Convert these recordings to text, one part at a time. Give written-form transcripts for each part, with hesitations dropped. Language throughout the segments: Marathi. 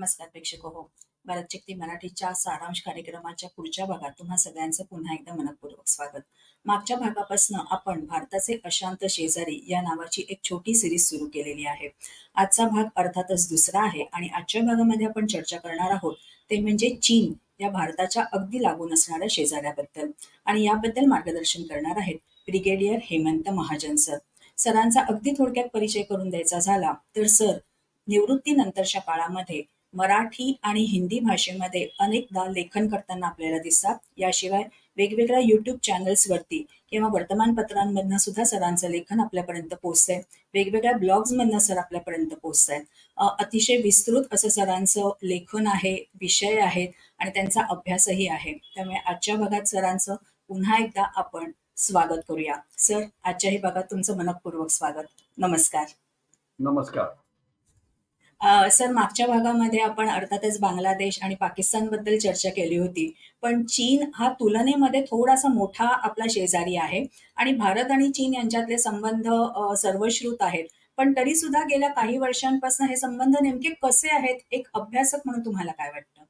नमस्कार प्रेक्षक हो. भारत शक्ती मराठीच्या सारांश कार्यक्रमाच्या पुढच्या भागात तुम्हा सगळ्यांचं पुन्हा एकदा मनपूर्वक स्वागत. मागच्या भागापासून आपण भारताचे अशांत शेजारी या नावाची एक छोटी सिरीज सुरू केलेली आहे. आजचा भाग अर्थातच दुसरा आहे आणि आजच्या भागामध्ये आपण चर्चा करणार आहोत ते म्हणजे चीन या भारताच्या अगदी लागून असणाऱ्या शेजाऱ्याबद्दल. आणि याबद्दल मार्गदर्शन करणार आहेत ब्रिगेडियर हेमंत महाजन सर. सरांचा अगदी थोडक्यात परिचय करून द्यायचा झाला तर सर निवृत्तीनंतरच्या काळामध्ये मराठी आणि हिंदी भाषेमध्ये अनेकदा लेखन करताना आपल्याला दिसतात. याशिवाय वेगवेगळ्या युट्यूब चॅनल्सवरती किंवा वर्तमानपत्रांमधनं सुद्धा सरांचं लेखन आपल्यापर्यंत पोहोचतंय. वेगवेगळ्या ब्लॉग्समधनं सर आपल्यापर्यंत पोहोचतायत. अतिशय विस्तृत असं सरांचं लेखन आहे, विषय आहेत आणि त्यांचा अभ्यासही आहे. त्यामुळे आजच्या भागात सरांचं पुन्हा एकदा आपण स्वागत करूया. सर, आजच्याही भागात तुमचं मनपूर्वक स्वागत. नमस्कार. नमस्कार. सर, मागच्या भागामध्ये आपण अर्थातच बांगलादेश आणि पाकिस्तानबद्दल चर्चा केली होती, पण चीन हा तुलनेमध्ये थोडासा मोठा आपला शेजारी आहे आणि भारत आणि चीन यांच्यातले संबंध सर्वश्रुत आहेत. पण तरी सुद्धा गेल्या काही वर्षांपासून हे संबंध नेमके कसे आहेत, एक अभ्यासक म्हणून तुम्हाला काय वाटतं?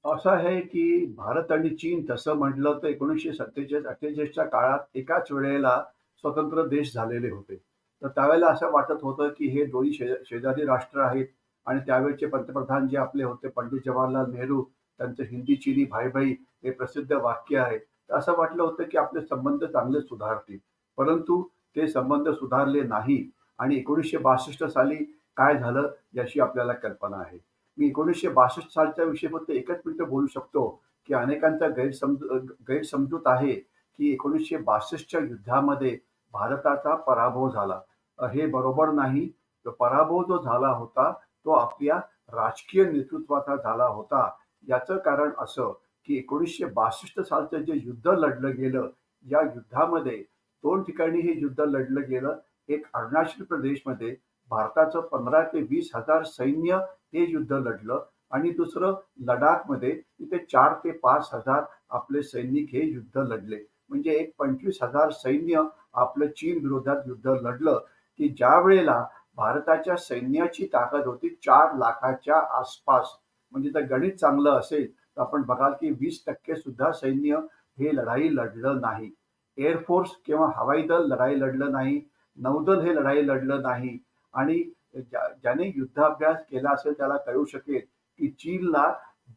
असं आहे की भारत आणि चीन तसं म्हटलं तर 1947-48च्या काळात एकाच वेळेला स्वतंत्र देश झालेले होते. तर त्यावेळेला असं वाटत होतं की हे दोन्ही शेजारी राष्ट्र आहेत आणि त्यावेळचे पंतप्रधान जे आपले होते पंडित जवाहरलाल नेहरू, त्यांचं हिंदी चिनी भाई भाई हे प्रसिद्ध वाक्य आहे. तर असं वाटलं होतं की आपले संबंध चांगले सुधारतील, परंतु ते संबंध सुधारले नाही. आणि 1962 साली काय झालं याची आपल्याला कल्पना आहे. मी 1962 सालच्या विषयी फक्त एकच मिनिटं बोलू शकतो की अनेकांचा गैरसमजूत आहे की 1962च्या युद्धामध्ये भारताचा पराभव झाला. हे बरोबर नाही. तो पराभव जो झाला होता तो आपल्या राजकीय नेतृत्वाचा झाला होता. याचं कारण असं की 1962 सालचं जे युद्ध लढलं गेलं, या युद्धामध्ये 2 ठिकाणी हे युद्ध लढलं गेलं. एक अरुणाचल प्रदेशमध्ये भारताचं 15,000 ते 20,000 सैन्य हे युद्ध लढलं आणि दुसरं लडाखमध्ये तिथे 4,000 ते 5,000 आपले सैनिक हे युद्ध लढले. म्हणजे एक 25,000 सैन्य आपलं चीन विरोधात युद्ध लढलं की ज्या वेळेला भारताच्या सैन्याची ताकद होती 4 लाखाच्या आसपास. म्हणजे जर गणित चांगलं असेल तर आपण बघाल की 20% सुद्धा सैन्य हे लढाई लढलं नाही. एअरफोर्स किंवा हवाई दल लढाई लढलं नाही, नौदल हे लढाई लढलं नाही. आणि ज्याने युद्धाभ्यास केला असेल त्याला कळू शकेल की चीनला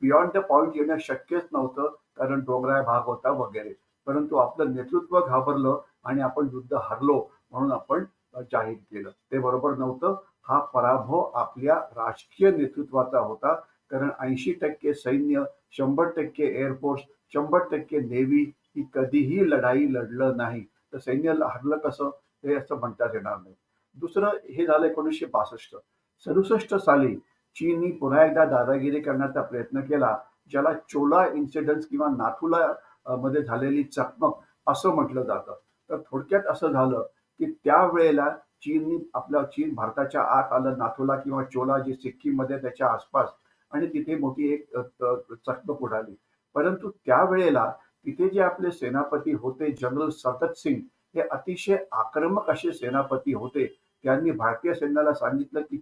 बियॉन्ड द पॉइंट येणं शक्यच नव्हतं, कारण डोंगराळ भाग होता वगैरे. परंतु आपलं नेतृत्व घाबरलं आणि आपण युद्ध हरलो म्हणून आपण जाहीर केलं. ते बरोबर नव्हतं. हा पराभव आपल्या राजकीय नेतृत्वाचा होता, कारण 80% सैन्य, 100% एअरफोर्स, 100% नेव्ही ही कधीही लढाई लढलं नाही. तर सैन्य हरलं कसं हे असं म्हणताच येणार नाही. दुसरं हे झालं 1962. 67 साली चीननी पुन्हा एकदा दादागिरी करण्याचा प्रयत्न केला, ज्याला चोला इन्सिडन्स किंवा नाथुला मध्ये झालेली चकमक असं म्हटलं जातं. तर थोडक्यात असं झालं की त्यावेळेला चीन भारताच्या आत आलं, नाथुला किंवा चोला जे सिक्कीम मध्ये त्याच्या आसपास, आणि तिथे मोठी एक चकमक उडाली. परंतु त्यावेळेला तिथे जे आपले सेनापती होते जनरल सतत सिंग, हे अतिशय आक्रमक असे सेनापती होते. त्यांनी भारतीय सैन्याला सांगितलं की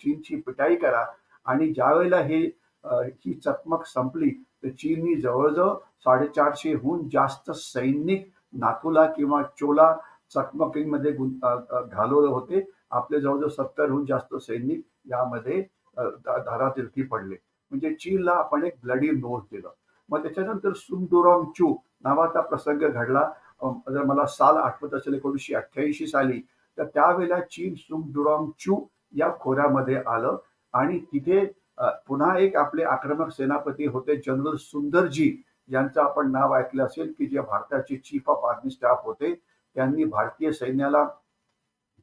चीनची पिटाई करा. आणि ज्या वेळेला ही चकमक संपली तर चीननी जवळजवळ 450हून जास्त सैनिक नाथुला किंवा चोला चकमकीमध्ये घालवले होते. आपले जवळजवळ 70हून जास्त सैनिक यामध्ये धारातीर्थी पडले. म्हणजे चीनला आपण एक ब्लडी नोज दिलं. मग त्याच्यानंतर सुंगडुरॉंग चू नावाचा प्रसंग घडला. जर मला साल आठवत असेल 1988 साली, तर त्यावेळेला चीन सुंगडुरॉंग चू या खोऱ्यामध्ये आलं आणि तिथे पुन्हा एक आपले आक्रमक सेनापती होते जनरल सुंदरजी, यांचं आपण नाव ऐकलं असेल, की जे भारताचे चीफ ऑफ आर्मी स्टाफ होते. त्यांनी भारतीय सैन्याला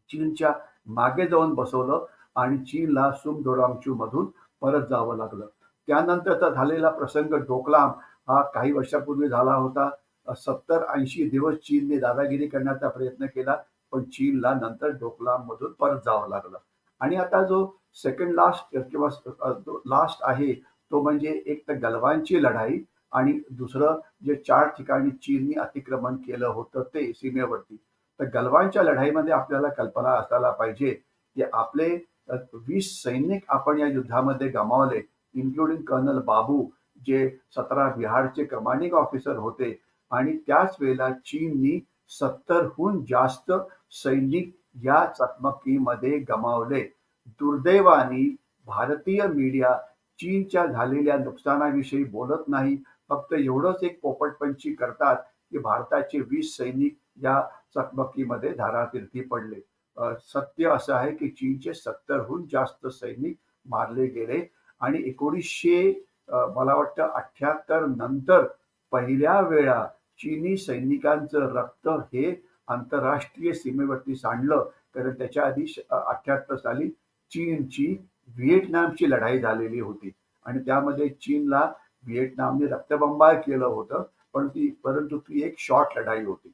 चीनच्या मागे जाऊन बसवलं आणि चीनला सुंगडुरॉंग मधून परत जावं लागलं. त्यानंतरचा झालेला प्रसंग डोकलाम हा काही वर्षापूर्वी झाला होता. 70-80 दिवस चीनने दादागिरी करण्याचा प्रयत्न केला, पण चीनला नंतर डोकलाम मधून परत जावं लागलं. आणि आता जो सेकंड लास्ट किंवा लास्ट आहे तो म्हणजे एक तर गलवानची लढाई आणि दुसरं जे 4 ठिकाणी चीननी अतिक्रमण केलं होतं ते सीमेवरती. तर गलवानच्या लढाईमध्ये आपल्याला कल्पना असायला पाहिजे की आपले 20 सैनिक आपण या युद्धामध्ये गमावले, इन्क्लुडिंग कर्नल बाबू, जे 17 बिहारचे कमांडिंग ऑफिसर होते. आणि त्याच वेळेला चीननी 70हून जास्त सैनिक या चकमकीमध्ये गमावले. दुर्दैवाने भारतीय मीडिया चीनच्या झालेल्या नुकसानाविषयी बोलत नाही. फक्त एवढंच एक पोपटपंची करतात की भारताचे 20 सैनिक या चकमकीमध्ये धारातीर्थी पडले. सत्य असं आहे की चीनचे 70हून जास्त सैनिक मारले गेले. आणि 1900 मला वाटतं 78 नंतर पहिल्या वेळा चीनी सैनिकांचं रक्त हे आंतरराष्ट्रीय सीमेवरती सांडलं. कारण त्याच्या आधी 78 साली चीनची व्हिएटनामची लढाई झालेली होती आणि त्यामध्ये चीनला व्हिएटनामने रक्तबंबाळ केलं होतं. परंतु ती एक शॉर्ट लढाई होती.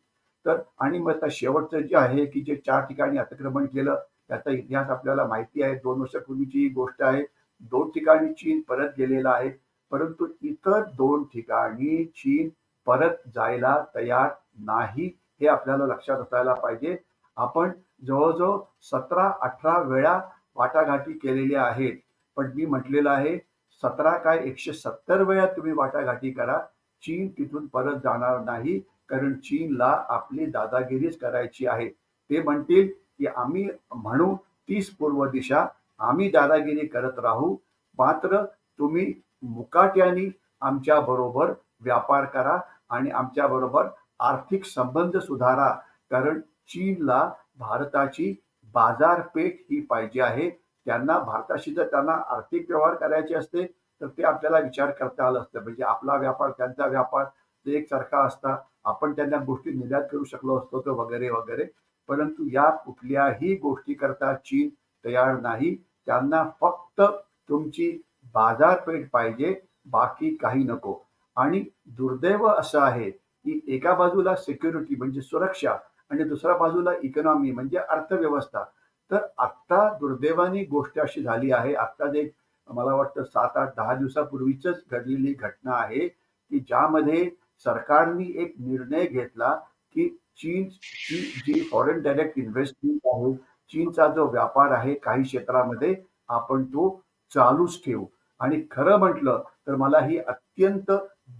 तर आणि मग आता शेवटचं जे आहे की जे 4 ठिकाणी अतिक्रमण केलं, त्याचा इतिहास आपल्याला माहिती आहे. 2 वर्षापूर्वीची ही गोष्ट आहे. 2 ठिकाणी चीन परत गेलेला आहे. परंतु इतर 2 ठिकाणी चीन परत जायला तयार नाही, हे आपल्याला लक्षात असायला पाहिजे. आपण जवळजवळ 17-18 वेळा वाटाघाटी केलेल्या आहेत. पण मी म्हटलेलं आहे 17 काय 170 वेळा तुम्ही वाटाघाटी करा, चीन तिथून परत जाणार नाही. कारण चीनला आपली दादागिरीच करायची आहे. ते म्हणतील की आम्ही म्हणू 30 पूर्व दिशा, आम्ही दादागिरी करत राहू, मात्र तुम्ही मुकाट्याने आमच्या बरोबर व्यापार करा आणि आमच्या बरोबर आर्थिक संबंध सुधारा. कारण चीनला भारताची बाजारपेठ ही पाहिजे आहे. त्यांना भारताशी जर त्यांना आर्थिक व्यवहार करायचे असते तर ते आपल्याला विचार करता आलं असतं. म्हणजे आपला व्यापार त्यांचा व्यापार एकसारखा असता, आपण त्यांना गोष्टी निर्यात करू शकलो असतो तर वगैरे वगैरे. परंतु या कुठल्याही गोष्टी करता चीन तयार नाही. त्यांना फक्त तुमची बाजारपेठ पाहिजे, बाकी काही नको. आणि दुर्दैव असं आहे की एका बाजूला सिक्युरिटी म्हणजे सुरक्षा आणि दुसऱ्या बाजूला इकॉनॉमी म्हणजे अर्थव्यवस्था. तर आत्ता दुर्दैवाने गोष्ट अशी झाली आहे, आत्ताच एक मला वाटतं 7-8-10 दिवसापूर्वीच घडलेली घटना आहे की ज्यामध्ये सरकारने एक निर्णय घेतला की चीनची जी फॉरेन डायरेक्ट इन्व्हेस्टमेंट आहे, चीनचा जो व्यापार आहे काही क्षेत्रामध्ये, आपण तो चालूच ठेवू. आणि खरं म्हटलं तर मला ही अत्यंत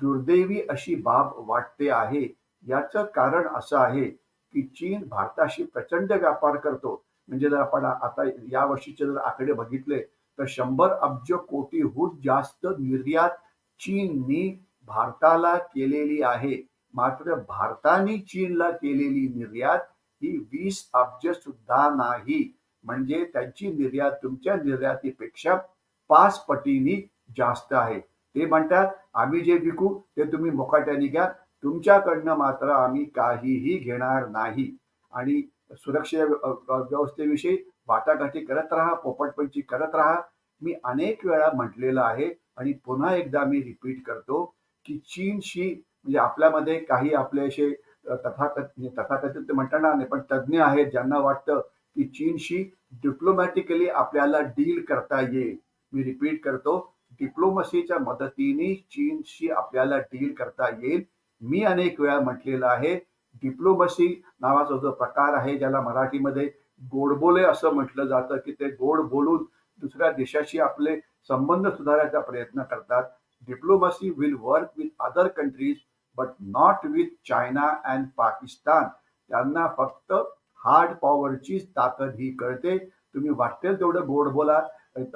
दुर्दैवी अशी बाब वाटते आहे. याचं कारण असं आहे की चीन भारताशी प्रचंड व्यापार करतो. म्हणजे जर आपण आता या वर्षीचे जर आकडे बघितले तर 100 अब्ज कोटीहून जास्त निर्यात चीननी भारताला केलेली आहे. मात्र भारताने चीनला केलेली निर्यात ही 20 अब्ज सुद्धा नाही. म्हणजे त्यांची निर्यात तुमच्या निर्यातीपेक्षा 5 पटीने जास्त आहे. ते म्हणतात आम्ही जे विकू ते तुम्ही मुकाट्याने घ्या, तुमच्याकडनं मात्र आम्ही काहीही घेणार नाही. आणि सुरक्षा व्यवस्थेविषयी वाटाघाटी करत राहा, पोपटपंची करत राहा. मी अनेक वेळा म्हटलेलं आहे आणि पुन्हा एकदा मी रिपीट करतो की चीनशी म्हणजे आपल्यामध्ये काही आपले असे तथाकथित म्हणता येणार नाही, पण तज्ज्ञ आहेत ज्यांना वाटतं की चीनशी डिप्लोमॅटिकली आपल्याला डील करता येईल. मी रिपीट करतो, डिप्लोमसीच्या मदतीने चीनशी आपल्याला डील करता येईल. मी अनेक वेळा म्हटलेलं आहे, डिप्लोमसी नावाचा जो प्रकार आहे ज्याला मराठीमध्ये गोडबोले असं म्हटलं जातं की ते गोड बोलून दुसऱ्या देशाशी आपले संबंध सुधारायचा प्रयत्न करतात. Diplomacy will work with other countries but not with China and Pakistan. त्यांना फक्त हार्ड पॉवरचीच ताकद ही कळते. तुम्ही वाटेल तेवढं गोड बोला.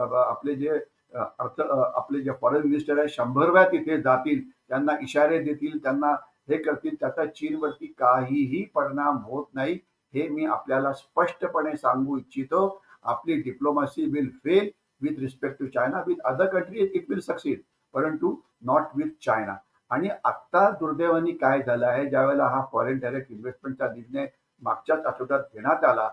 आपले जे आपले जे फॉरेन मिनिस्टर आहे 100 वेळा तिथे जातील, त्यांना इशारे देतील, त्यांना हे करतील, त्याचा चीनवरती काहीही परिणाम होत नाही. हे मी आपल्याला स्पष्टपणे सांगू इच्छितो. आपली diplomacy will fail with respect to China. With other countries it will succeed, परंतु नॉट विथ चायना. आणि आत्ता दुर्दैवाने काय झालं आहे, ज्यावेळेला हा फॉरेन डायरेक्ट इन्व्हेस्टमेंटचा निर्णय मागच्याच आठवड्यात घेण्यात आला,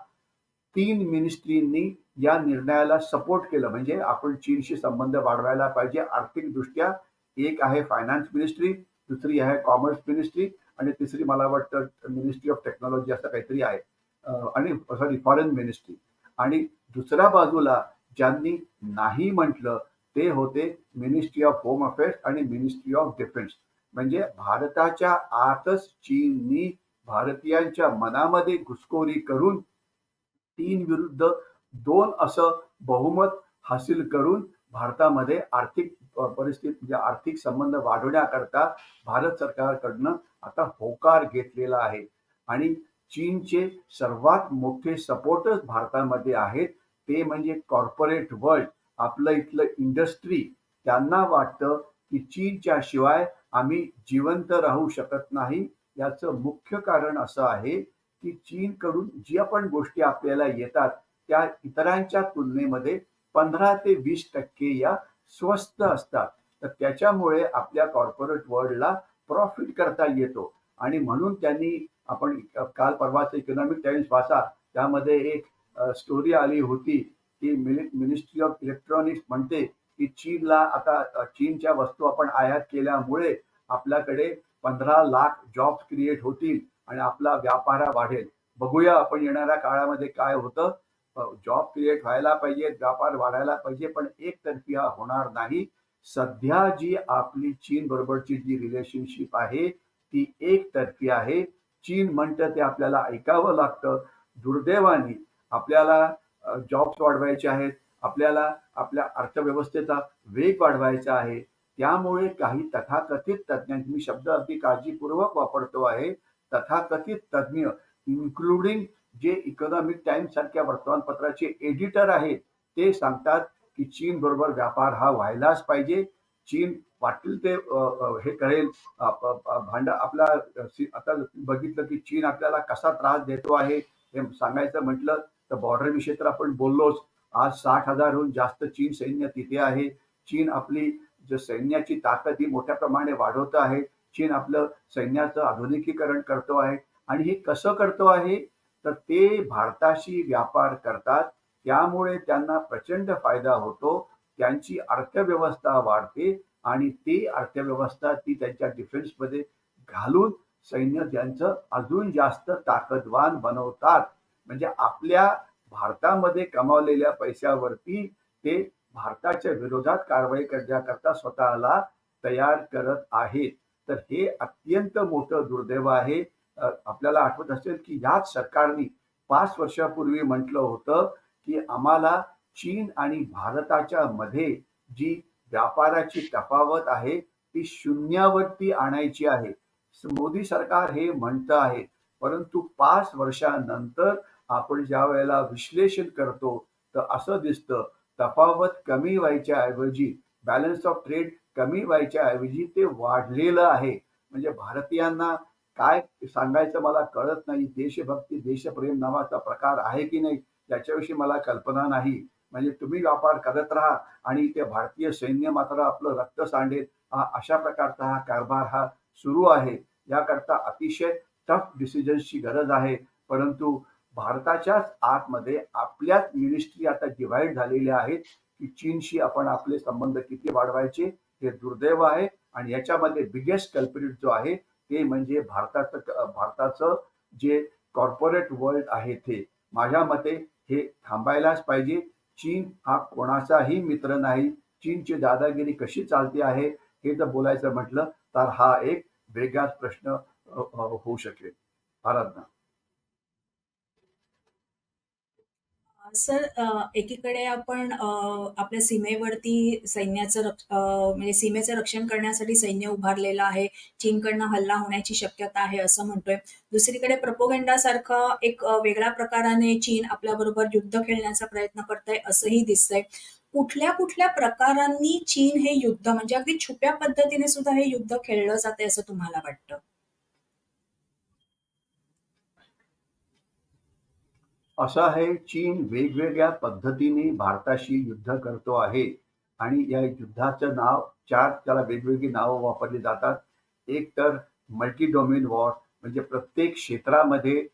3 मिनिस्ट्रींनी या निर्णयाला सपोर्ट केलं. म्हणजे आपण चीनशी संबंध वाढवायला पाहिजे आर्थिकदृष्ट्या. एक आहे फायनान्स मिनिस्ट्री, दुसरी आहे कॉमर्स मिनिस्ट्री आणि तिसरी मला वाटतं मिनिस्ट्री ऑफ टेक्नॉलॉजी असं काहीतरी आहे. आणि सॉरी फॉरेन मिनिस्ट्री. आणि दुसऱ्या बाजूला ज्यांनी नाही म्हटलं ते होते मिनिस्ट्री ऑफ होम अफेअर्स आणि मिनिस्ट्री ऑफ डिफेन्स. म्हणजे भारताच्या आतच चीननी भारतीयांच्या मनामध्ये घुसखोरी करून 3 विरुद्ध 2 असं बहुमत हासिल करून भारतामध्ये आर्थिक परिस्थिती म्हणजे आर्थिक संबंध वाढवण्याकरता भारत सरकारकडनं आता होकार घेतलेला आहे. आणि चीनचे सर्वात मोठे सपोर्टर्स भारतामध्ये आहेत. ते म्हणजे कॉर्पोरेट वर्ल्ड, आपलं इथलं इंडस्ट्री. त्यांना वाटतं की चीनच्या शिवाय आम्ही जिवंत राहू शकत नाही. याचं मुख्य कारण असं आहे की चीनकडून ज्या पण गोष्टी आपल्याला येतात त्या इतरांच्या तुलनेमध्ये 15 ते 20% या स्वस्त असतात. तर त्याच्यामुळे आपल्या कॉर्पोरेट वर्ल्डला प्रॉफिट करता येतो. आणि म्हणून त्यांनी आपण काल परवाचं इकॉनॉमिक टाइम्स वाचा, त्यामध्ये एक स्टोरी आली होती की मिनिस्ट्री ऑफ इलेक्ट्रॉनिक्स म्हणते की चीनला आता चीनच्या वस्तू आपण आयात केल्यामुळे आपल्याकडे 15 लाख जॉब्स क्रिएट होतील आणि आपला व्यापार वाढेल. बघूया आपण येणाऱ्या काळामध्ये काय होतं. जॉब क्रिएट व्हायला पाहिजे, व्यापार वाढायला पाहिजे, पण एकतर्फी हा होणार नाही. सध्या जी आपली चीन बरोबरची जी रिलेशनशिप आहे ती एकतर्फी आहे. चीन म्हणतं ते आपल्याला ऐकावं लागतं. दुर्दैवाने आपल्याला जॉब्स वाढवायचे आहेत, आपल्याला आपल्या अर्थव्यवस्थेचा वेग वाढवायचा आहे. त्यामुळे काही तथाकथित तज्ञांची, मी शब्द अगदी काळजीपूर्वक वापरतो आहे, तथाकथित तज्ञ इन्क्लुडिंग जे इकॉनॉमिक टाइम्स सारख्या वर्तमानपत्राचे एडिटर आहेत, ते सांगतात की चीन बरोबर व्यापार हा व्हायलाच पाहिजे. चीन वाटेल ते हे करेल. भांड आपला आता बघितलं की चीन आपल्याला कसा त्रास देतो आहे हे सांगायचं म्हटलं तर बॉर्डर विषयी तर आपण बोललोच. आज 60,000हून जास्त चीन सैन्य तिथे आहे. चीन आपली जे सैन्याची ताकद ही मोठ्या प्रमाणे वाढवत आहे. चीन आपलं सैन्याचं आधुनिकीकरण करतो आहे. आणि हे कसं करतो आहे, तर ते भारताशी व्यापार करतात. त्यामुळे त्यांना प्रचंड फायदा होतो. त्यांची अर्थव्यवस्था वाढते आणि ती अर्थव्यवस्था ती त्यांच्या डिफेन्समध्ये घालून सैन्य त्यांचं अजून जास्त ताकदवान बनवतात. म्हणजे आपल्या भारतामध्ये कमावलेल्या पैशावरती ते भारताच्या विरोधात कारवाई करण्याकरता स्वतःला तयार करत आहेत. तर हे अत्यंत मोठं दुर्दैव आहे. आपल्याला आठवत असेल की याच सरकारने 5 वर्षापूर्वी म्हटलं होतं की आम्हाला चीन आणि भारताच्या मध्ये जी व्यापाराची तफावत आहे ती शून्यावरती आणायची आहे. मोदी सरकार हे म्हणतं आहे, परंतु 5 वर्षानंतर आपण ज्या वेळेला विश्लेषण करतो तर असं दिसतं तफावत कमी व्हायच्या ऐवजी, बॅलन्स ऑफ ट्रेड कमी व्हायच्या ऐवजी ते वाढलेलं आहे. म्हणजे भारतीयांना काय सांगायचं मला कळत नाही. देशभक्ती, देशप्रेम नावाचा प्रकार आहे की नाही याच्याविषयी मला कल्पना नाही. म्हणजे तुम्ही व्यापार करत राहा आणि ते भारतीय सैन्य मात्र आपलं रक्त सांडेल, अशा प्रकारचा हा कारभार हा सुरू आहे. याकरता अतिशय टफ डिसिजन्सची गरज आहे. परंतु भारताच्याच आतमध्ये आपल्याच मिनिस्ट्री आता डिव्हाइड झालेल्या आहेत की चीनशी आपण आपले संबंध किती वाढवायचे. हे दुर्दैव आहे. आणि याच्यामध्ये बिगेस्ट कल्प्रिट जो आहे ते म्हणजे भारताचं जे कॉर्पोरेट वर्ल्ड आहे ते. माझ्या मते हे थांबायलाच पाहिजे. चीन हा कोणाचाही मित्र नाही. चीनची दादागिरी कशी चालते आहे हे जर बोलायचं म्हटलं तर हा एक वेगळाच प्रश्न होऊ शकेल. आराधना. सर, एकीकडे आपण आपल्या सीमेवरती म्हणजे सीमेचं रक्षण करण्यासाठी सैन्य उभारलेलं आहे. चीनकडनं हल्ला होण्याची शक्यता आहे असं म्हणतोय. दुसरीकडे प्रपोगंडासारखा एक वेगळ्या प्रकाराने चीन आपल्याबरोबर युद्ध खेळण्याचा प्रयत्न करतंय असंही दिसतंय. कुठल्या कुठल्या प्रकारांनी चीन हे युद्ध म्हणजे अगदी छुप्या पद्धतीने सुद्धा हे युद्ध खेळलं जाते असं तुम्हाला वाटतं? असं आहे, चीन वेगवेगळ्या पद्धतीने भारताशी युद्ध करतो आहे. आणि या युद्धाचं नाव त्याला वेगवेगळी नावं वापरली जातात. एक तर मल्टी डोमेन वॉर, म्हणजे प्रत्येक क्षेत्रामध्ये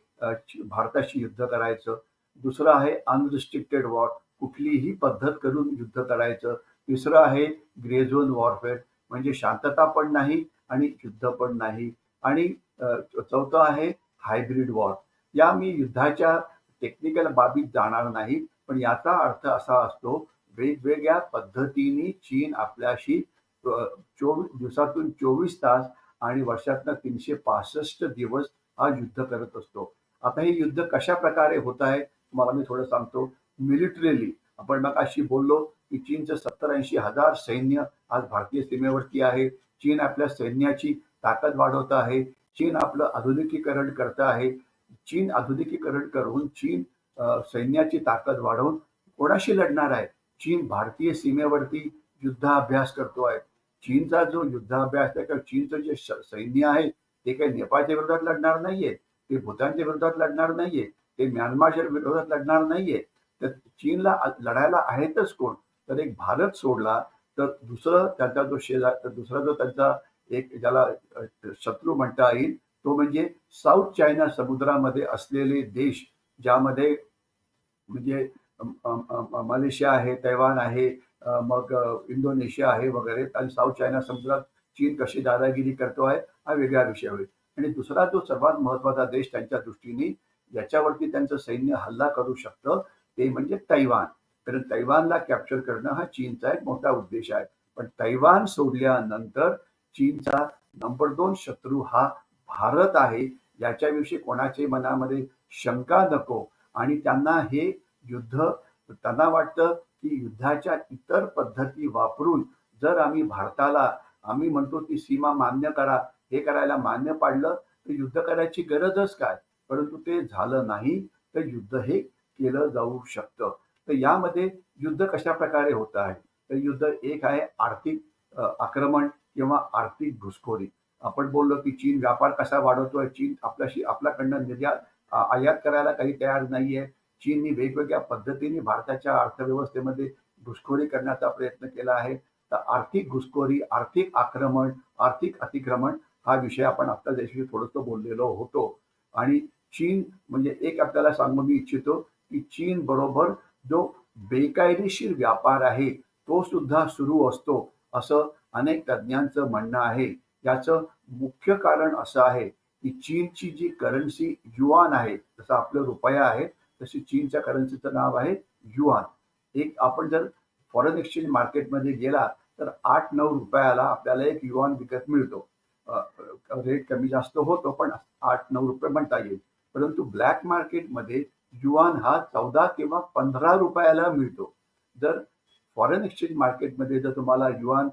भारताशी युद्ध करायचं. दुसरं आहे अनरिस्ट्रिक्टेड वॉर, कुठलीही पद्धत करून युद्ध करायचं. तिसरं आहे ग्रे झोन वॉरफेअर, म्हणजे शांतता पण नाही आणि युद्ध पण नाही. आणि चौथं आहे हायब्रिड वॉर. या मी युद्धाच्या टेक्निकल बाबीत जाणार नाही, पण याचा अर्थ असा असतो वेगवेगळ्या पद्धतीने चीन आपल्याशी 24 तास आणि वर्षातनं 365 दिवस हा युद्ध करत असतो. आता हे युद्ध कशा प्रकारे होत आहे तुम्हाला मी थोडं सांगतो. मिलिटरीली आपण मग अशी बोललो की चीनचं 70-80 हजार सैन्य आज भारतीय सीमेवरती आहे. चीन आपल्या सैन्याची ताकद वाढवत आहे. चीन आपलं आधुनिकीकरण करत आहे. चीन आधुनिकीकरण करून चीन सैन्याची ताकद वाढवून कोणाशी लढणार आहे? चीन भारतीय सीमेवरती युद्धाभ्यास करतो आहे. चीनचा जो युद्धाभ्यास आहे किंवा चीनचं जे सैन्य आहे ते काही नेपाळच्या विरोधात लढणार नाहीये, ते भूतानच्या विरोधात लढणार नाहीये, ते म्यानमारच्या विरोधात लढणार नाहीये. तर चीनला लढायला आहेतच कोण? तर एक भारत सोडला तर दुसरं त्यांचा जो दुसरा जो त्यांचा एक ज्याला शत्रू म्हणता येईल तो म्हणजे साऊथ चायना समुद्रामध्ये असलेले देश, ज्यामध्ये म्हणजे मलेशिया आहे, तैवान आहे, मग इंडोनेशिया आहे वगैरे. आणि साऊथ चायना समुद्रात चीन कशी दादागिरी करतो आहे हा वेगळा विषय होईल. आणि दुसरा जो सर्वात महत्वाचा देश त्यांच्या दृष्टीने ज्याच्यावरती त्यांचं सैन्य हल्ला करू शकतं ते म्हणजे तैवान. कारण तैवानला कॅप्चर करणं हा चीनचा एक मोठा उद्देश आहे. पण तैवान सोडल्यानंतर चीनचा नंबर 2 शत्रू हा भारत आहे, याच्याविषयी कोणाच्या मनामध्ये शंका नको. आणि त्यांना हे युद्ध त्यांना वाटतं की युद्धाच्या इतर पद्धती वापरून जर आम्ही म्हणतो की सीमा मान्य करा, हे करायला मान्य पाडलं तर युद्ध करायची गरजच काय? परंतु ते झालं नाही तर युद्ध हे केलं जाऊ शकतं. तर यामध्ये युद्ध कशा प्रकारे होत आहे? तर युद्ध एक आहे आर्थिक आक्रमण किंवा आर्थिक घुसखोरी. आपण बोललो की चीन व्यापार कसा वाढवतोय, चीन आपल्याकडनं आयात करायला काही तयार नाहीये. चीननी वेगवेगळ्या पद्धतीने भारताच्या अर्थव्यवस्थेमध्ये घुसखोरी करण्याचा प्रयत्न केला आहे. तर आर्थिक घुसखोरी, आर्थिक आक्रमण, आर्थिक अतिक्रमण हा विषय आपण आता त्याच्याशी थोडंसं बोललेलो होतो. आणि चीन म्हणजे एक आपल्याला सांगू मी इच्छितो की चीन बरोबर जो बेकायदेशीर व्यापार आहे तो सुद्धा सुरू असतो, असं अनेक तज्ज्ञांचं म्हणणं आहे. याचं मुख्य कारण असं आहे की चीनची जी करन्सी युआन आहे, जसं आपलं रुपया आहे तशी चीनच्या करन्सीचं नाव आहे युआन. एक आपण जर फॉरेन एक्सचेंज मार्केटमध्ये गेला तर 8-9 रुपयाला आपल्याला एक युआन विकत मिळतो. रेट कमी जास्त होतो पण 8-9 रुपये म्हणता येईल. परंतु ब्लॅक मार्केटमध्ये युआन हा 14 किंवा 15 रुपयाला मिळतो. जर फॉरेन एक्सचेंज मार्केटमध्ये जर तुम्हाला युआन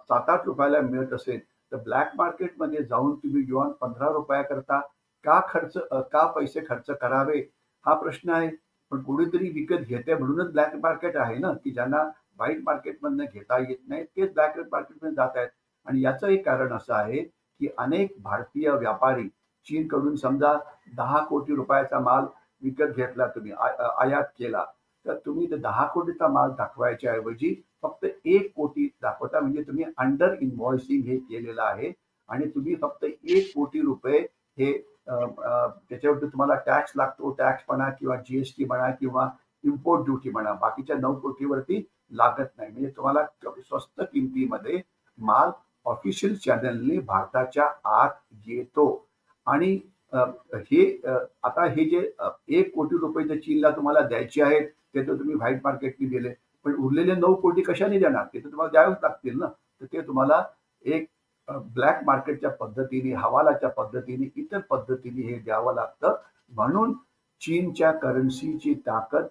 7-8 रुपयाला मिळत असेल तर ब्लॅक मार्केटमध्ये जाऊन तुम्ही युआन 15 रुपयाकरता का पैसे खर्च करावे हा प्रश्न आहे. पण कोणीतरी विकत घेते म्हणूनच ब्लॅक मार्केट आहे ना, की ज्यांना व्हाईट मार्केटमधनं घेता येत नाही तेच ब्लॅक मार्केटमध्ये जात आहेत. आणि याचं एक कारण असं आहे की अनेक भारतीय व्यापारी चीनकडून समजा 10 कोटी रुपयाचा माल विकत घेतला, तुम्ही आयात केला, तर तुम्ही 10 कोटीचा माल दाखवायच्या ऐवजी फक्त 1 कोटी दाखवता. म्हणजे तुम्ही अंडर इनव्हॉइसिंग हे केलेलं आहे आणि तुम्ही फक्त 1 कोटी रुपये हे त्याच्यावरती तुम्हाला टॅक्स लागतो, टॅक्स म्हणा किंवा जीएसटी म्हणा किंवा इम्पोर्ट ड्युटी म्हणा, बाकीच्या 9 कोटीवरती लागत नाही. म्हणजे तुम्हाला स्वस्त किमतीमध्ये माल ऑफिशियल चॅनलने भारताच्या आत येतो. आणि आता हे जे 1 कोटी रुपये जे चीनला तुम्हाला द्यायचे आहेत ते तर तुम्ही व्हाईट मार्केटने दिले, पण उरलेले 9 कोटी कशाने देणार? ते तर तुम्हाला द्यावेच लागतील ना. तर ते तुम्हाला एक ब्लॅक मार्केटच्या पद्धतीने, हवालाच्या पद्धतीने, इतर पद्धतीने हे द्यावं लागतं. म्हणून चीनच्या करन्सीची ताकद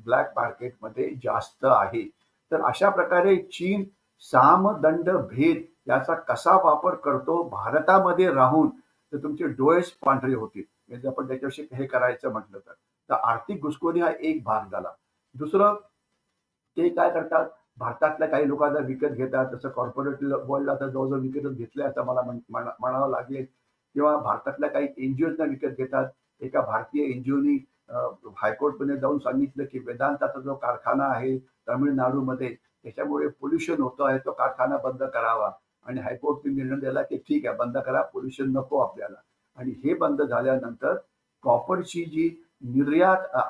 ब्लॅक मार्केटमध्ये जास्त आहे. तर अशा प्रकारे चीन साम दंड भेद याचा कसा वापर करतो भारतामध्ये राहून, तर तुमचे डोळेच पांढरे होतील म्हणजे आपण त्याच्याविषयी हे करायचं म्हटलं तर आर्थिक घुसखोरी हा एक भाग झाला. दुसरं ते काय करतात, भारतातल्या काही लोकांना विकत घेतात. तसं कॉर्पोरेट वर्ल्डला तर जवळजवळ विकतच घेतलंय असं मला म्हणावं लागेल. किंवा भारतातल्या काही एनजीओजना विकत घेतात. एका भारतीय एनजीओनी हायकोर्टमध्ये जाऊन सांगितलं की वेदांताचा जो कारखाना आहे तामिळनाडूमध्ये त्याच्यामुळे पोल्युशन होतं आहे, तो कारखाना बंद करावा. आणि हायकोर्टने निर्णय दिला की ठीक आहे बंद करा, पोल्युशन नको आपल्याला. आणि हे बंद झाल्यानंतर कॉपरची जी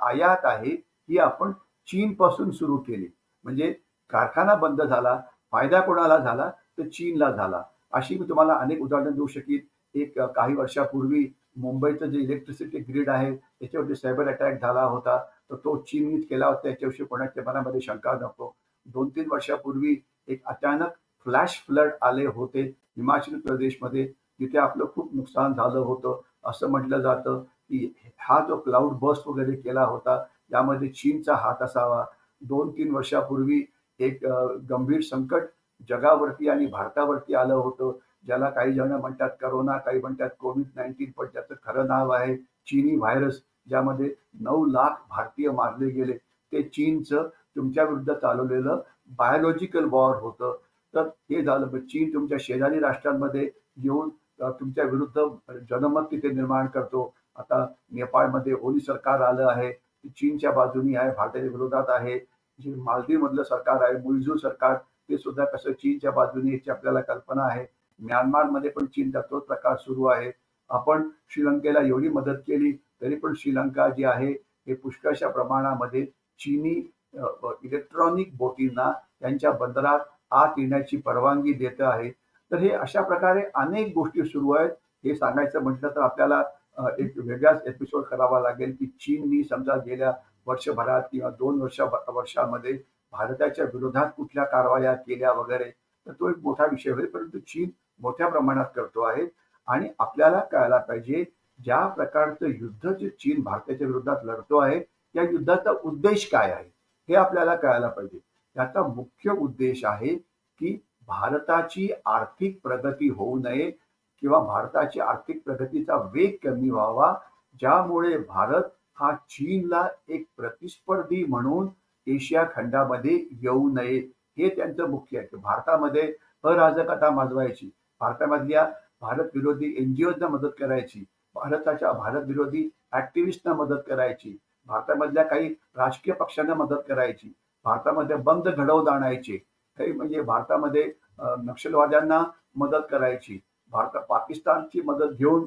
आयात आहे ही आपण चीनपासून सुरू केली. म्हणजे कारखाना बंद झाला, फायदा कोणाला झाला तर चीनला झाला. अशी मी तुम्हाला अनेक उदाहरणं देऊ शकीन. एक काही वर्षापूर्वी मुंबईचं जे इलेक्ट्रिसिटी ग्रीड आहे त्याच्यावरती सायबर अटॅक झाला होता, तर तो चीननीच केला होता, त्याच्याविषयी कोणाच्या मनामध्ये शंका नको. 2-3 वर्षापूर्वी एक अचानक फ्लॅश फ्लड आले होते हिमाचल प्रदेशमध्ये, तिथे आपलं खूप नुकसान झालं होतं. असं म्हटलं जातं की हा जो क्लाउड बस्ट वगैरे केला होता यामध्ये चीनचा हात असावा. 2-3 वर्षापूर्वी एक गंभीर संकट जगावरती आणि भारतावरती आलं होतं, ज्याला काही जण म्हणतात करोना, काही म्हणतात कोविड-19, पण त्याचं खरं नाव आहे चीनी व्हायरस, ज्यामध्ये 9 लाख भारतीय मारले गेले. ते चीनचं तुमच्या विरुद्ध चालवलेलं बायोलॉजिकल वॉर होतं. तर हे झालं. चीन तुमच्या शेजारी राष्ट्रांमध्ये येऊन तुमच्या विरुद्ध जनमत तिथे निर्माण करतो. आता नेपाळमध्ये ओली सरकार आलं आहे, चीनच्या बाजूनी आहे, भारताच्या विरोधात आहे. जे मालदीवमधलं सरकार आहे, मुइझू सरकार, ते सुद्धा कसं चीनच्या बाजूने याची आपल्याला कल्पना आहे. म्यानमारमध्ये पण चीनचा तोच प्रकार सुरू आहे. आपण श्रीलंकेला एवढी मदत केली तरी पण श्रीलंका जी आहे हे पुष्कळशा प्रमाणामध्ये चीनी इलेक्ट्रॉनिक बोटींना त्यांच्या बंदरात आत येण्याची परवानगी देत आहे. तर हे अशा प्रकारे अनेक गोष्टी सुरू आहेत. हे सांगायचं म्हटलं तर आपल्याला एक वेगळाच एपिसोड करावा लागेल की चीननी समजा गेल्या वर्षभरात किंवा 2 वर्षामध्ये भारताच्या विरोधात कुठल्या कारवाया केल्या वगैरे, तर तो एक मोठा विषय होईल. परंतु चीन मोठ्या प्रमाणात करतो आहे आणि आपल्याला कळायला पाहिजे ज्या प्रकारचं युद्ध जे चीन भारताच्या विरोधात लढतो आहे, या युद्धाचा उद्देश काय आहे हे आपल्याला कळायला पाहिजे. त्याचा मुख्य उद्देश आहे की भारताची आर्थिक प्रगती होऊ नये किंवा भारताची आर्थिक प्रगतीचा वेग कमी व्हावा, ज्यामुळे भारत हा चीनला एक प्रतिस्पर्धी म्हणून एशिया खंडामध्ये येऊ नये, हे त्यांचं मुख्य आहे. भारतामध्ये अराजकता माजवायची, भारतामधल्या भारत विरोधी एनजीओजना मदत करायची, भारत विरोधी ऍक्टिव्हिस्टना मदत करायची, भारतामधल्या काही राजकीय पक्षांना मदत करायची, भारतामध्ये बंद घडवून आणायचे, काही म्हणजे भारतामध्ये नक्षलवाद्यांना मदत करायची, पाकिस्तानची मदत घेऊन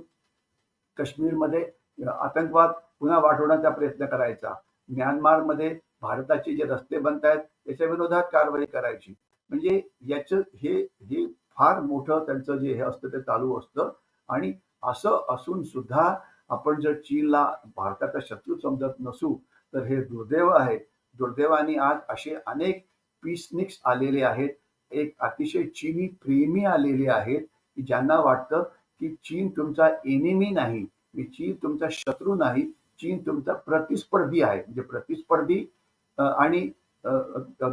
काश्मीरमध्ये आतंकवाद पुन्हा वाढवण्याचा प्रयत्न करायचा, म्यानमारमध्ये भारताचे जे रस्ते बनत आहेत त्याच्या विरोधात कारवाई करायची. म्हणजे याचं हे फार मोठं त्यांचं जे हे असतं ते चालू असतं. आणि असं असून सुद्धा आपण जर चीनला भारताचा शत्रू समजत नसू तर हे दुर्दैव आहे. दुर्दैवाने आज असे अनेक पीसनिक्स आलेले आहेत, एक अतिशय चीनी प्रेमी आलेले आहेत की ज्यांना वाटतं की चीन तुमचा एनिमी नाही, चीन तुमचा शत्रू नाही, चीन तुमचा प्रतिस्पर्धी आहे. म्हणजे प्रतिस्पर्धी आणि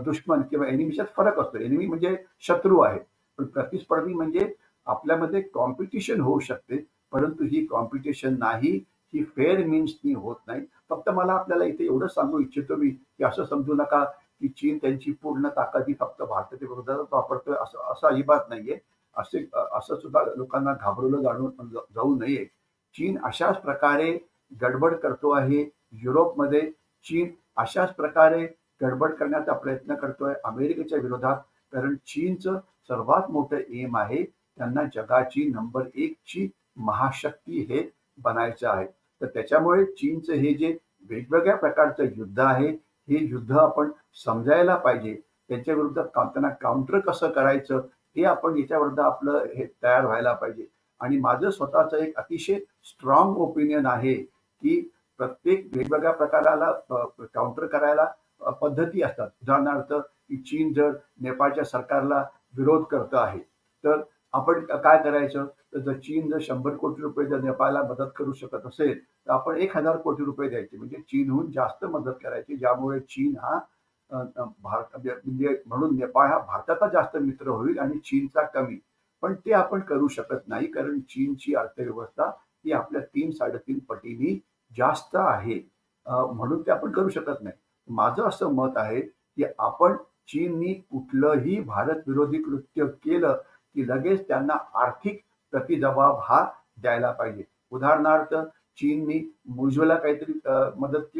दुश्मन किंवा एनिमीच्यात फरक असतो. एनिमी म्हणजे शत्रू आहे, पण प्रतिस्पर्धी म्हणजे आपल्यामध्ये कॉम्पिटिशन होऊ शकते, परंतु ही कॉम्पिटिशन नाही, ही फेअर मीन्सनी होत नाही. फक्त मला आपल्याला इथे एवढं सांगू इच्छितो मी की असं समजू नका की चीन त्यांची पूर्ण ताकद ही फक्त भारताच्या विरोधात वापरतोय, असं अजिबात नाहीये. असं सुद्धा लोकांना घाबरवलं जाऊ नये. चीन अशाच प्रकारे गडबड करतो आहे युरोपमध्ये. चीन अशाच प्रकारे गडबड करण्याचा प्रयत्न करतोय अमेरिकेच्या विरोधात, कारण चीनचं सर्वात मोठं एम आहे त्यांना जगाची नंबर 1 ची महाशक्ती हे बनायचं आहे. तर त्याच्यामुळे चीनचं हे जे वेगवेगळ्या प्रकारचं युद्ध आहे, हे युद्ध आपण समजायला पाहिजे. त्यांच्या विरुद्ध त्यांना काउंटर कसं करायचं हे आपण याच्याविरुद्ध आपलं हे तयार व्हायला पाहिजे. आणि माझं स्वतःचं एक अतिशय स्ट्रॉंग ओपिनियन आहे की प्रत्येक वेगवेगळ्या प्रकाराला काउंटर करायला पद्धती असतात. उदाहरणार्थ की चीन जर नेपाळच्या सरकारला विरोध करत आहे तर आपण काय करायचं, तर जर चीन जर 100 कोटी रुपये जर नेपाळला मदत करू शकत असेल तर आपण 1000 कोटी रुपये द्यायचे, म्हणजे चीनहून जास्त मदत करायची, ज्यामुळे चीन हा भारत म्हणजे म्हणून नेपाळ हा भारताचा जास्त मित्र होईल आणि चीनचा कमी. पण ते आपण करू शकत नाही, कारण चीनची अर्थव्यवस्था ही आपल्या 3-3.5 पटीने जास्त आहे, म्हणून ते आपण करू शकत नाही. माझं असं मत आहे की आपण चीननी कुठलंही भारत विरोधी कृत्य केलं की लगेच त्यांना आर्थिक प्रतिजबाब हा द्यायला पाहिजे. उदाहरणार्थ चीननी मुइझूला काहीतरी मदत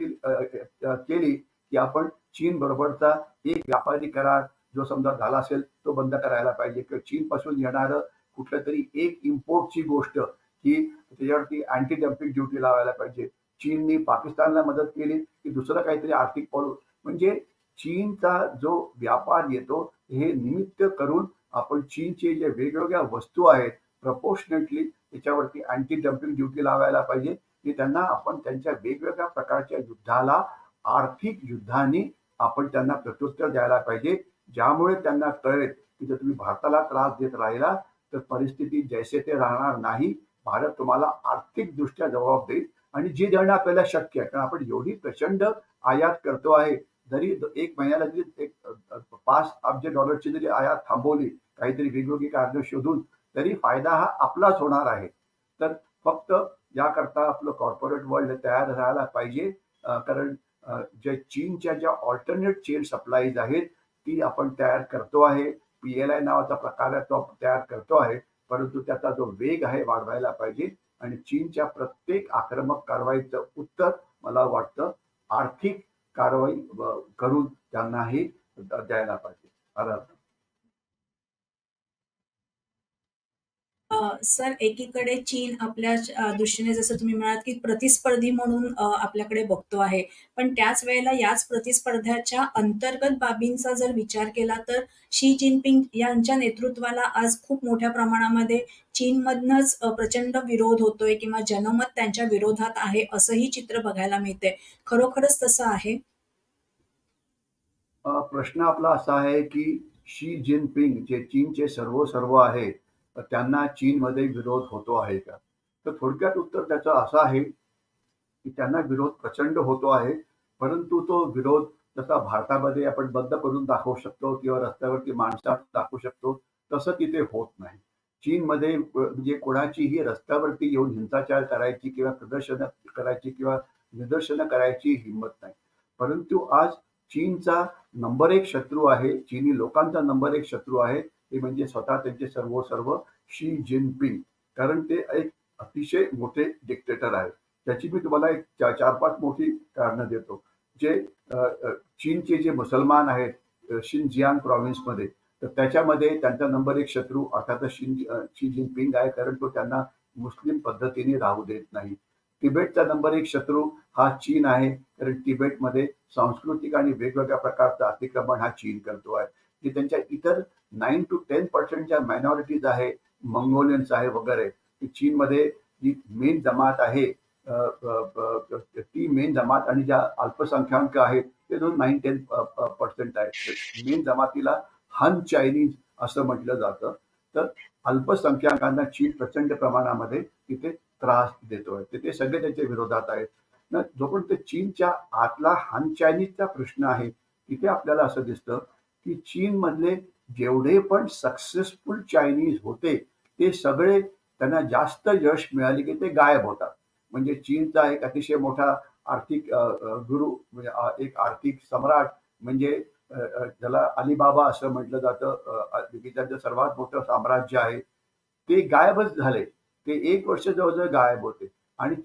केली की आपण चीन बरोबरचा एक व्यापारी करार जो समजा झाला असेल तो बंद करायला पाहिजे, किंवा चीन पासून येणारं कुठलं तरी एक इम्पोर्टची गोष्ट की त्याच्यावरती अँटी डम्पिंग ड्युटी लावायला पाहिजे. चीननी पाकिस्तानला मदत केली की दुसरं काहीतरी आर्थिक पाऊल, म्हणजे चीनचा जो व्यापार येतो हे निमित्त करून आपण चीनचे जे वेगवेगळ्या वस्तू आहेत प्रपोर्शनेटली त्याच्यावरती अँटी डम्पिंग ड्युटी लावायला पाहिजे, की त्यांना आपण त्यांच्या वेगवेगळ्या प्रकारच्या युद्धाला आर्थिक युद्धाने आपण त्यांना प्रत्युत्तर द्यायला पाहिजे, ज्यामुळे त्यांना कळेल की जर तुम्ही भारताला त्रास देत राहिला तर परिस्थिती जैसे ते राहणार नाही. भारत तुम्हाला आर्थिक दृष्ट्या जबाब देईल आणि जी देणं आपल्याला शक्य आहे, कारण आपण एवढी प्रचंड आयात करतो आहे. जरी एक महिन्याला जरी एक 5 अब्ज डॉलरची जरी आयात थांबवली, काहीतरी वेगवेगळी कारणं शोधून, तरी फायदा हा आपलाच होणार आहे. तर फक्त याकरता आपलं कॉर्पोरेट वर्ल्ड तयार राहायला पाहिजे. कारण जे चीनच्या ज्या ऑल्टरनेट चेन सप्लाईज आहेत ती आपण तयार करतो आहे. PLI नावाचा प्रकार आहे तो आपण तयार करतो आहे. परंतु त्याचा जो वेग आहे वाढवायला पाहिजे आणि चीनच्या प्रत्येक आक्रमक कारवाईचं उत्तर मला वाटतं आर्थिक कारवाई करून त्यांनाही द्यायला पाहिजे. सर, एकीकडे चीन आपल्या दृष्टीने जसं तुम्ही म्हणालात, की प्रतिस्पर्धी म्हणून आपल्याकडे बघतो आहे. पण त्याच वेळेला याच प्रतिस्पर्ध्याच्या अंतर्गत बाबींचा जर विचार केला तर शी जिनपिंग यांच्या नेतृत्वाला आज खूप मोठ्या प्रमाणामध्ये चीनमधनंच प्रचंड विरोध होतोय किंवा जनमत त्यांच्या विरोधात आहे, असंही चित्र बघायला मिळतंय. खरोखरच तसं आहे? प्रश्न आपला असा आहे की शी जिनपिंग जे चीनचे सर्व आहे, तर त्यांना चीनमध्ये विरोध होतो आहे का? तर थोडक्यात उत्तर त्याचं असं आहे की त्यांना विरोध प्रचंड होतो आहे. परंतु तो विरोध जसा भारतामध्ये आपण बंद करून दाखवू शकतो किंवा रस्त्यावरती माणसं दाखवू शकतो, तसं तिथे होत नाही. चीनमध्ये म्हणजे कोणाचीही रस्त्यावरती येऊन हिंसाचार करायची किंवा प्रदर्शनं करायची किंवा निदर्शनं करायची हिंमत नाही. परंतु आज चीनचा नंबर एक शत्रू आहे, चीनी लोकांचा नंबर एक शत्रू आहे, ते म्हणजे स्वतः त्यांचे सर्व शी जिनपिंग. कारण ते एक अतिशय मोठे डिक्टेटर आहेत. त्याची मी तुम्हाला एक 4-5 मोठी कारणं देतो. जे चीनचे जे मुसलमान आहेत शिनजियांग प्रॉव्हिन्समध्ये, तर त्याच्यामध्ये त्यांचा नंबर एक शत्रू अर्थातच शी जिनपिंग आहे, कारण तो त्यांना मुस्लिम पद्धतीने राहू देत नाही. तिबेटचा नंबर एक शत्रू हा चीन आहे, कारण तिबेटमध्ये सांस्कृतिक आणि वेगवेगळ्या प्रकारचं अतिक्रमण हा चीन करतो आहे. की त्यांच्या इतर 9 to 10% ज्या मायनॉरिटीज आहे, मंगोलियन्स आहे वगैरे, ती चीनमध्ये जी मेन जमात आहे, ती मेन जमात आणि ज्या अल्पसंख्याक आहेत ते 9-10% आहेत. मेन जमातीला हन चायनीज असं म्हटलं जातं. तर अल्पसंख्याकांना चीन प्रचंड प्रमाणामध्ये तिथे त्रास देतोय. ते सगळे त्याच्या विरोधात आहेत. ना जोपर्यंत चीनच्या आतला हान चायनीजचा प्रश्न आहे, तिथे आपल्याला असं दिसतं की चीनमधले जेवढे पण सक्सेसफुल चायनीज होते, ते सगळे त्यांना जास्त यश मिळाले की ते गायब होतात. म्हणजे चीनचा एक अतिशय मोठा आर्थिक गुरु म्हणजे एक आर्थिक सम्राट म्हणजे ज्याला अलिबाबा असं म्हटलं जातं, त्यांचं सर्वात मोठं साम्राज्य आहे, ते गायबच झाले. ते 1 वर्ष जवळ-जवळ गायब होते आणि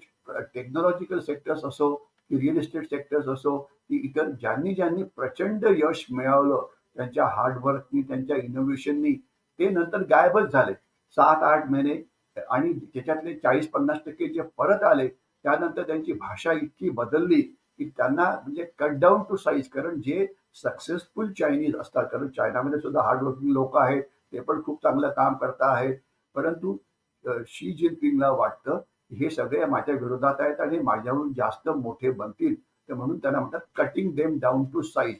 टेक्नॉलॉजिकल सेक्टर्स असो, की रिअल इस्टेट सेक्टर्स असो, की इतर ज्यांनी प्रचंड यश मिळवलं त्यांच्या हार्डवर्कनी, त्यांच्या इनोव्हेशननी, ते नंतर गायबच झाले. 7-8 महिने आणि त्याच्यातले 40-50% जे परत आले, त्यानंतर त्यांची भाषा इतकी बदलली, की त्यांना म्हणजे कट डाउन टू साइज. कारण जे सक्सेसफुल चायनीज असतात, कारण चायनामध्ये सुद्धा हार्डवर्किंग लोकं आहेत, ते पण खूप चांगलं काम करत आहेत. परंतु शी जिनपिंगला वाटतं हे सगळे माझ्या विरोधात आहेत आणि माझ्याहून जास्त मोठे बनतील, तर म्हणून त्यांना म्हणतात cutting them down to size.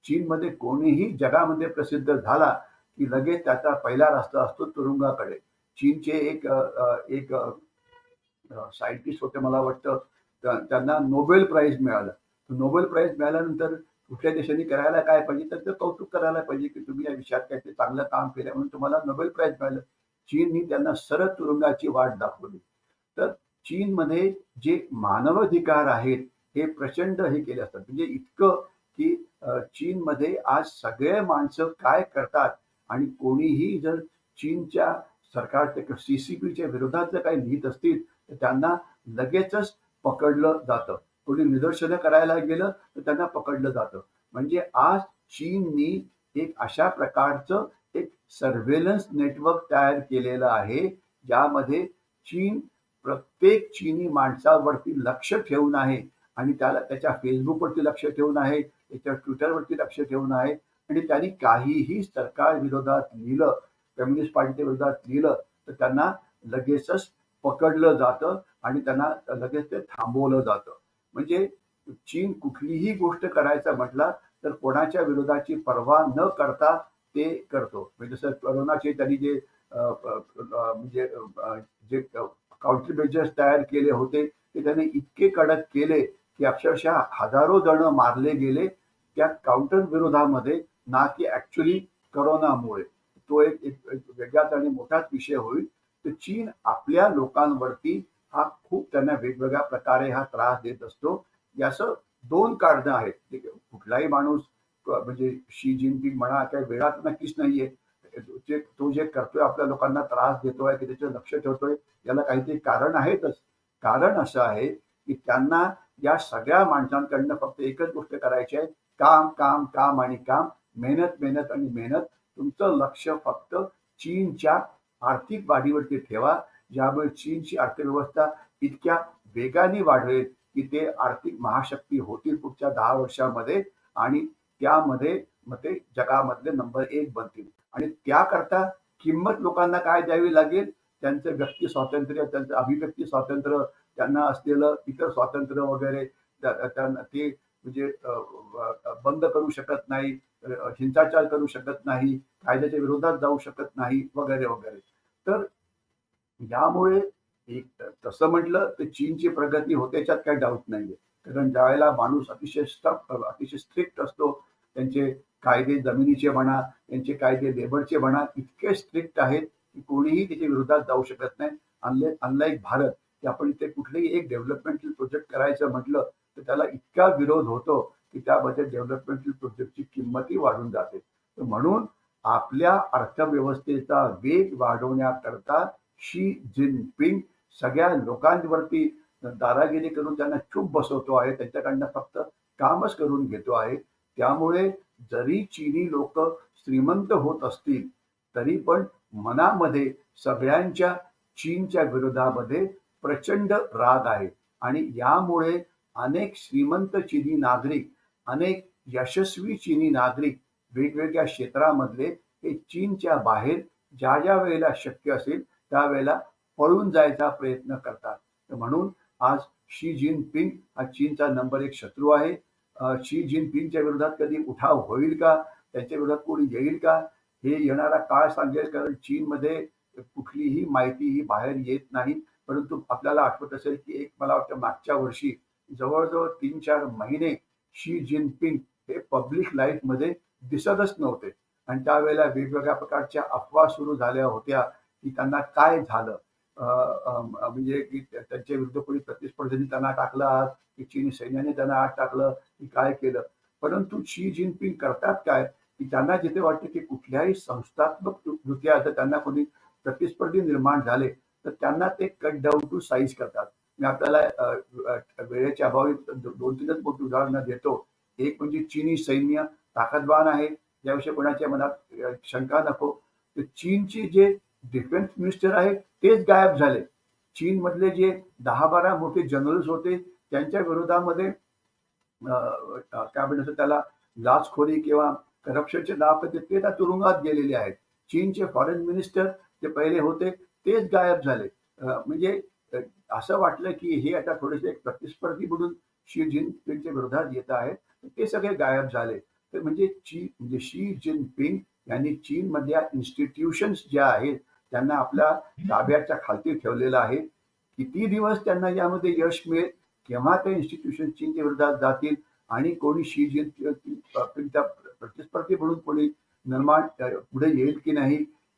चीनमध्ये कोणीही जगामध्ये प्रसिद्ध झाला की लगेच त्याचा पहिला रस्ता असतो तुरुंगाकडे. चीनचे एक सायंटिस्ट होते मला वाटतं, त्यांना नोबेल प्राइज मिळालं. नोबेल प्राइज मिळाल्यानंतर कुठल्या देशाने करायला काय पाहिजे, तर ते कौतुक करायला पाहिजे की तुम्ही या विषयात काहीतरी चांगलं काम केलं म्हणून तुम्हाला नोबेल प्राइज मिळालं. चीननी त्यांना सरळ तुरुंगाची वाट दाखवली. तर चीनमध्ये जे मानवाधिकार आहेत हे प्रचंड हे केले असतात. म्हणजे इतकं की चीनमध्ये आज सगळे माणसं काय करतात आणि कोणीही जर चीनच्या सरकारच्या CCPच्या विरोधात जर काही लिहित असतील तर त्यांना लगेचच पकडलं जातं. कोणी निदर्शनं करायला गेलं तर त्यांना पकडलं जातं. म्हणजे आज चीननी एक अशा प्रकारचं एक सर्व्हेलन्स नेटवर्क तयार केलेलं आहे, ज्यामध्ये चीन प्रत्येक चीनी माणसावरती लक्ष ठेवून आहे आणि त्याच्या फेसबुकवरती लक्ष ठेवून आहे, त्याच्या ट्विटरवरती लक्ष ठेवून आहे आणि त्यांनी काहीही सरकार विरोधात लिहिलं, कम्युनिस्ट पार्टीच्या विरोधात लिहिलं, तर त्यांना लगेचच पकडलं जातं आणि त्यांना लगेच ते थांबवलं जातं. म्हणजे चीन कुठलीही गोष्ट करायचं म्हटलं तर कोणाच्या विरोधाची पर्वा न करता ते करतो. म्हणजे जसं कोरोनाचे त्यांनी जे म्हणजे जे काउंटर मेजर्स तयार केले होते, की त्याने इतके कडक केले की अक्षरशः हजारो जण मारले गेले त्या काउंटर विरोधामध्ये, ना की ऍक्च्युली करोनामुळे. तो एक वेगळाच आणि मोठाच विषय होईल. तर चीन आपल्या लोकांवरती हा खूप त्यांना वेगवेगळ्या प्रकारे हा त्रास देत असतो. याचं दोन कारणं आहेत. कुठलाही माणूस म्हणजे शी जिनपिंग म्हणा काही वेळात नक्कीच नाहीये. तो जे करतोय आपल्या लोकांना त्रास देतोय की त्याचं लक्ष ठेवतोय, याला काहीतरी कारण आहेतच. कारण असं आहे की त्यांना या सगळ्या माणसांकडनं फक्त एकच गोष्ट करायची आहे, काम काम काम आणि काम, मेहनत मेहनत आणि मेहनत. तुमचं लक्ष फक्त चीनच्या आर्थिक वाढीवरती ठेवा, ज्यामुळे चीनची अर्थव्यवस्था इतक्या वेगाने वाढवेल की ते आर्थिक महाशक्ती होतील पुढच्या 10 वर्षामध्ये, आणि त्यामध्ये मग ते जगामधले नंबर 1 बनतील. आणि त्याकरता किंमत लोकांना काय द्यावी लागेल? त्यांचं व्यक्ती स्वातंत्र्य, त्यांचं अभिव्यक्ती स्वातंत्र्य, त्यांना असलेलं इतर स्वातंत्र्य वगैरे त्यांना ते म्हणजे बंद करू शकत नाही, हिंसाचार करू शकत नाही, कायद्याच्या विरोधात जाऊ शकत नाही वगैरे वगैरे. तर यामुळे एक तसं म्हटलं तर चीनची प्रगती होते याच्यात काही डाऊट नाहीये. कारण ज्यावेळेला माणूस अतिशय अतिशय स्ट्रिक्ट असतो, त्यांचे कायदे जमिनीचे म्हणा, त्यांचे कायदे लेबरचे म्हणा, इतके स्ट्रिक्ट आहेत की कोणीही त्याच्या विरोधात जाऊ शकत नाही. अनलाईक भारत, की आपण इथे कुठलेही एक डेव्हलपमेंटल प्रोजेक्ट करायचं म्हटलं तर त्याला इतका विरोध होतो की त्यामध्ये डेव्हलपमेंटल प्रोजेक्टची किंमतही वाढून जाते. तर म्हणून आपल्या अर्थव्यवस्थेचा वेग वाढवण्याकरता शी जिनपिंग सगळ्या लोकांवरती दादागिरी करून त्यांना चूप बसवतो आहे, त्यांच्याकडनं फक्त कामच करून घेतो आहे. त्यामुळे जरी चीनी लोक श्रीमंत होत असतील तरी पण मनामध्ये सगळ्यांच्या चीनच्या विरोधामध्ये प्रचंड राग आहे. आणि यामुळे अनेक श्रीमंत चीनी नागरिक, अनेक यशस्वी चीनी नागरिक वेगवेगळ्या क्षेत्रामधले हे चीनच्या बाहेर ज्या ज्या वेळेला शक्य असेल त्यावेळेला पळून जायचा प्रयत्न करतात. तर म्हणून आज शी जिनपिंग हा चीनचा नंबर 1 शत्रू आहे. शी जिनपिंगच्या विरोधात कधी उठाव होईल का? त्यांच्या विरोधात कोणी येईल का? हे येणारा काळ सांगेल. कारण चीनमध्ये कुठलीही माहिती ही बाहेर येत नाही. परंतु आपल्याला आठवत असेल की एक मला वाटतं मागच्या वर्षी जवळजवळ 3-4 महिने शी जिनपिंग हे पब्लिक लाईफमध्ये दिसतच नव्हते. आणि त्यावेळेला वेगवेगळ्या प्रकारच्या अफवा सुरू झाल्या होत्या की त्यांना काय झालं, म्हणजे की त्यांच्या विरुद्ध कोणी प्रतिस्पर्धींनी त्यांना टाकलं आत, की चीनी सैन्याने त्यांना आत टाकलं, की काय केलं. परंतु शी जिनपिंग करतात काय की त्यांना जिथे वाटतं की कुठल्याही संस्थात्मक रित्या जर त्यांना कोणी प्रतिस्पर्धी निर्माण झाले तर त्यांना ते कट डाऊन टू साईज करतात. मी आपल्याला वेळेच्या अभावी 2-3च मोठी उदाहरणं देतो. एक म्हणजे चीनी सैन्य ताकदवान आहे, याविषयी कोणाच्या मनात शंका नको. तर चीनचे जे डिफेन्स मिनिस्टर आहेत तेच गायब झाले. चीनमधले जे 10-12 मोठे जनरल्स होते त्यांच्या विरोधामध्ये काय म्हणतात त्याला लाचखोरी किंवा करप्शनचे नाव ते त्या तुरुंगात गेलेले आहेत. चीनचे फॉरेन मिनिस्टर जे पहिले होते तेच गायब झाले. म्हणजे असं वाटलं की हे आता थोडेसे एक प्रतिस्पर्धी म्हणून शी जिनपिंगच्या विरोधात येत आहेत, ते सगळे गायब झाले. तर म्हणजे शी जिनपिंग यांनी चीनमधल्या इन्स्टिट्यूशन्स ज्या आहेत त्यांना आपल्या ताब्याच्या खालती ठेवलेलं आहे. किती दिवस त्यांना यामध्ये यश मिळेल, केव्हा ते इन्स्टिट्यूशन चीनच्या विरोधात जातील आणि कोणी शी जिनपिंगचा प्रतिस्पर्धी म्हणून कोणी निर्माण पुढे येईल की नाही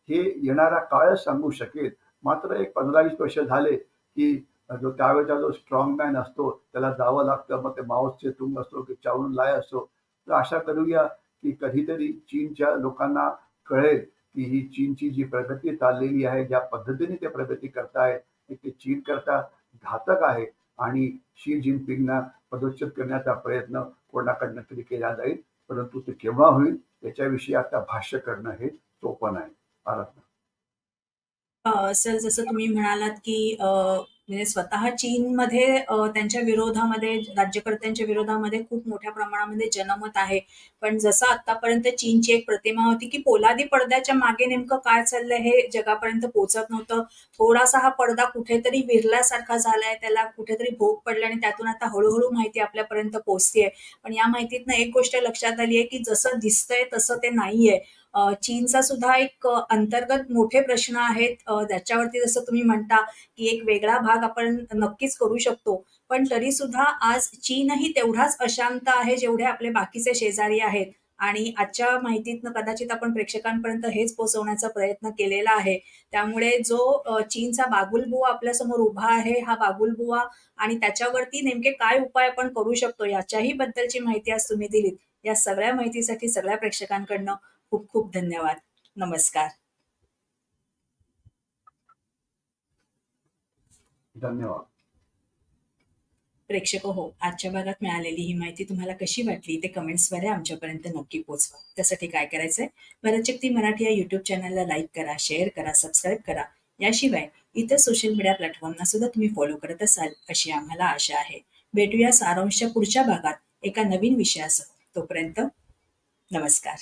हे येणारा काळच सांगू शकेल. मात्र एक 15-20 वर्ष झाले की जो त्यावेळेचा जो स्ट्रॉंग मॅन असतो त्याला जावं लागतं, मग ते माओ तुंग असतो की चाऊन लाय असतो. तर आशा करूया की कधीतरी चीनच्या लोकांना कळेल की ही चीनची जी प्रगती चाललेली आहे, ज्या पद्धतीने ते प्रगती करतायत ते चीन करता घातक आहे. आणि शी जिनपिंगना पदच्युत करण्याचा प्रयत्न कोणाकडनं तरी केला जाईल. परंतु ते केव्हा होईल याच्याविषयी आता भाष्य करणं हे सोपं नाही. आराधना. सर, जसं तुम्ही म्हणालात की म्हणजे स्वतः चीनमध्ये त्यांच्या विरोधामध्ये, राज्यकर्त्यांच्या विरोधामध्ये खूप मोठ्या प्रमाणामध्ये जनमत आहे. पण जसं आतापर्यंत चीनची एक प्रतिमा होती की पोलादी पडद्याच्या मागे नेमकं काय चाललंय हे जगापर्यंत पोहोचत नव्हतं. थोडासा हा पडदा कुठेतरी विरल्यासारखा झालाय, त्याला कुठेतरी भोग पडला आणि त्यातून आता हळूहळू माहिती आपल्यापर्यंत पोहोचतेय. पण या माहितीतनं एक गोष्ट लक्षात आली आहे की जसं दिसतंय तसं ते नाहीये. चीनचा सुद्धा एक अंतर्गत मोठे प्रश्न आहेत, ज्याच्यावरती जसं तुम्ही म्हणता की एक वेगळा भाग भाग आपण नक्कीच करू शकतो. पण तरी सुद्धा आज चीनही तेवढाच अशांत आहे जेवढे आपले बाकीचे शेजारी आहेत. आणि आजच्या माहितीतनं कदाचित आपण प्रेक्षकांपर्यंत हेच पोहोचवण्याचा प्रयत्न केलेला आहे. त्यामुळे जो चीनचा बागुलबुवा आपल्यासमोर उभा आहे, हा बागुलबुवा आणि त्याच्यावरती नेमके काय उपाय आपण करू शकतो याच्याही बद्दलची माहिती आज तुम्ही दिलीत. या सगळ्या माहितीसाठी सगळ्या प्रेक्षकांकडनं खूप खूप धन्यवाद. नमस्कार. धन्यवाद. प्रेक्षक हो, आजच्या भागात मिळालेली ही माहिती तुम्हाला कशी वाटली ते कमेंट्सद्वारे आमच्यापर्यंत नक्की पोहोचवा. त्यासाठी काय करायचंय, भारतशक्ती मराठी या युट्यूब चॅनलला लाईक करा, शेअर करा, सबस्क्राईब करा. याशिवाय इतर सोशल मीडिया प्लॅटफॉर्मना सुद्धा तुम्ही फॉलो करत असाल अशी आम्हाला आशा आहे. भेटूया सारांशच्या पुढच्या भागात एका नवीन विषयासह. तोपर्यंत नमस्कार.